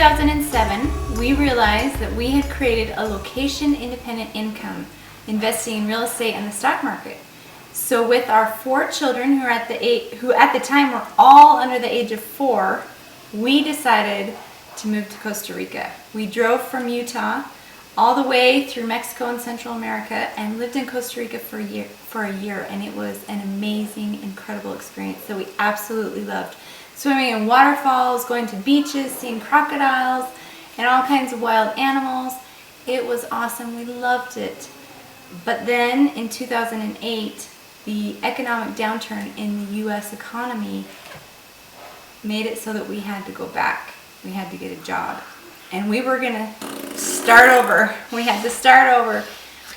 2007, we realized that we had created a location-independent income, investing in real estate and the stock market. So with our 4 children who at the time were all under the age of 4, we decided to move to Costa Rica. We drove from Utah all the way through Mexico and Central America and lived in Costa Rica for a year, and it was an amazing, incredible experience that we absolutely loved. Swimming in waterfalls, going to beaches, seeing crocodiles and all kinds of wild animals. It was awesome. We loved it. But then in 2008, the economic downturn in the U.S. economy made it so that we had to go back. We had to get a job. And we were going to start over. We had to start over.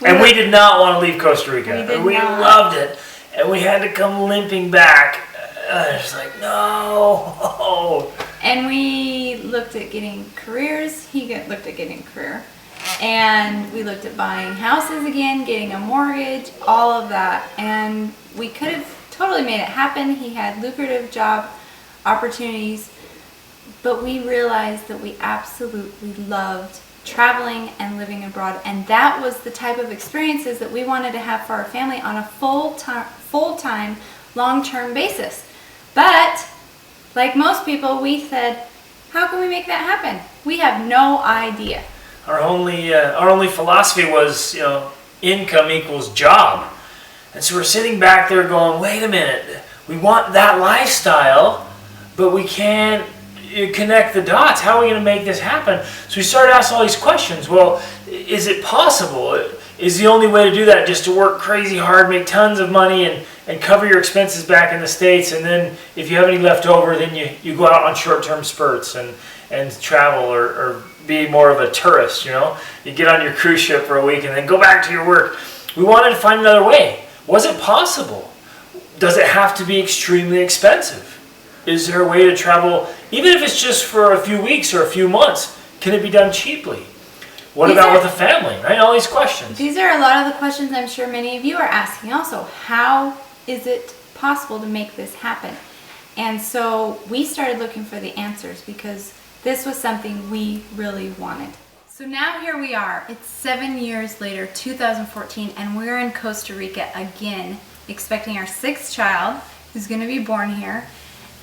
We did not want to leave Costa Rica. We loved it. And we had to come limping back. It's like, no. And we looked at getting careers. He looked at getting a career. And we looked at buying houses again, getting a mortgage, all of that. And we could have totally made it happen. He had lucrative job opportunities. But we realized that we absolutely loved traveling and living abroad. And that was the type of experiences that we wanted to have for our family on a full-time, long-term basis. But, like most people, we said, how can we make that happen? We have no idea. Our only philosophy was, income equals job. And so we're sitting back there going, wait a minute, we want that lifestyle, but we can't connect the dots. How are we going to make this happen? So we started asking all these questions. Well, is it possible? Is the only way to do that just to work crazy hard, make tons of money, and cover your expenses back in the States, and then if you have any left over, then you go out on short-term spurts and travel or be more of a tourist, You get on your cruise ship for a week and then go back to your work. We wanted to find another way. Was it possible? Does it have to be extremely expensive? Is there a way to travel, even if it's just for a few weeks or a few months, can it be done cheaply? What about with a family, right? All these questions. These are a lot of the questions I'm sure many of you are asking also. How is it possible to make this happen? And so we started looking for the answers because this was something we really wanted. So now here we are. It's 7 years later, 2014, and we're in Costa Rica again, expecting our 6th child who's going to be born here.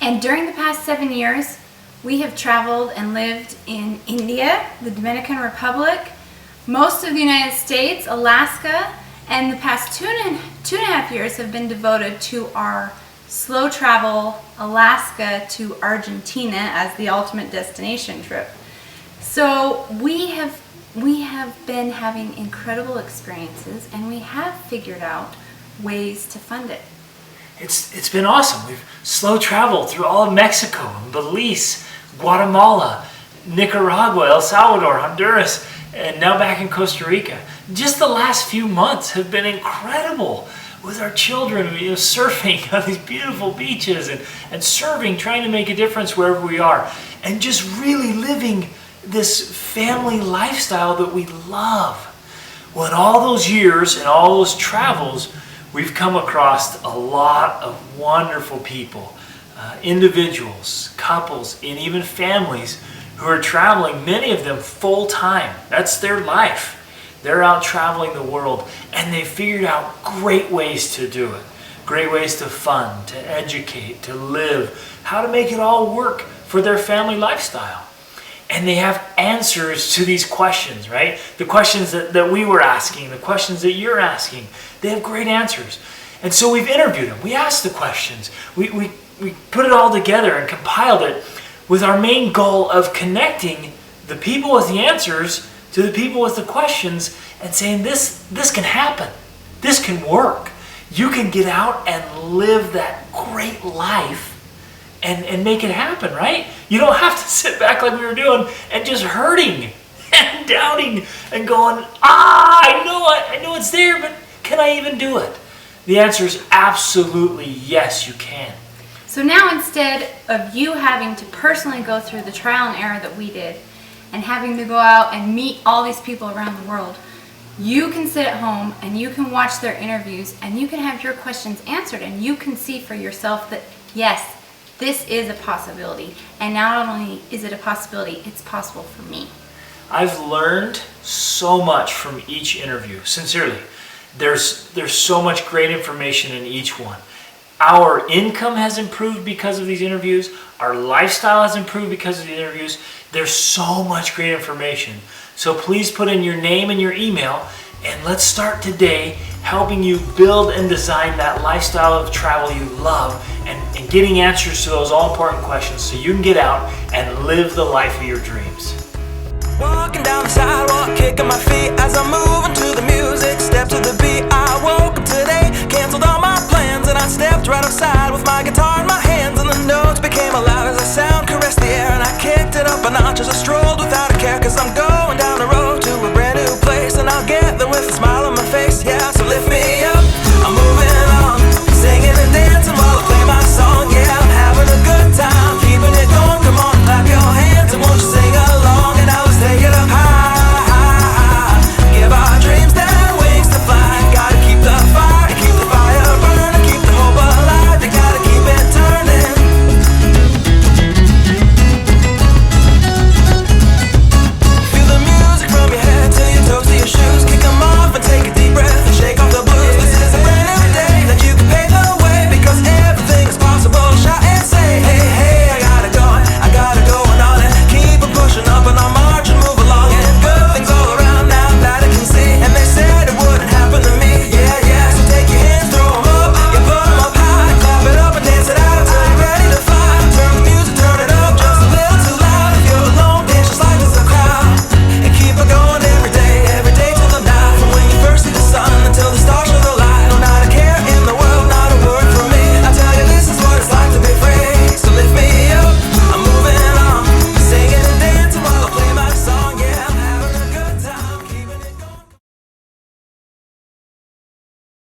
And during the past 7 years, we have traveled and lived in India, the Dominican Republic, most of the United States, Alaska, and the past two and a half years have been devoted to our slow travel Alaska to Argentina as the ultimate destination trip. So we have been having incredible experiences, and we have figured out ways to fund it. It's been awesome. We've slow traveled through all of Mexico, Belize, Guatemala, Nicaragua, El Salvador, Honduras, and now back in Costa Rica. Just the last few months have been incredible with our children, surfing on these beautiful beaches and serving, trying to make a difference wherever we are, and just really living this family lifestyle that we love. Well, in all those years and all those travels, we've come across a lot of wonderful people, individuals, couples, and even families who are traveling, many of them full-time. That's their life. They're out traveling the world, and they figured out great ways to do it, great ways to fund, to educate, to live, how to make it all work for their family lifestyle. And they have answers to these questions, right? The questions that we were asking, the questions that you're asking, they have great answers. And so we've interviewed them. We asked the questions. We put it all together and compiled it with our main goal of connecting the people with the answers to the people with the questions and saying this can happen. This can work. You can get out and live that great life and make it happen, right? You don't have to sit back like we were doing and just hurting and doubting and going, I know it's there, but can I even do it? The answer is absolutely yes, you can. So now instead of you having to personally go through the trial and error that we did and having to go out and meet all these people around the world, you can sit at home and you can watch their interviews and you can have your questions answered and you can see for yourself that yes, this is a possibility. And not only is it a possibility, it's possible for me. I've learned so much from each interview, sincerely. There's so much great information in each one. Our income has improved because of these interviews. Our lifestyle has improved because of the interviews. There's so much great information. So please put in your name and your email, and let's start today helping you build and design that lifestyle of travel you love, and getting answers to those all-important questions so you can get out and live the life of your dreams. Walking down the sidewalk, kicking my feet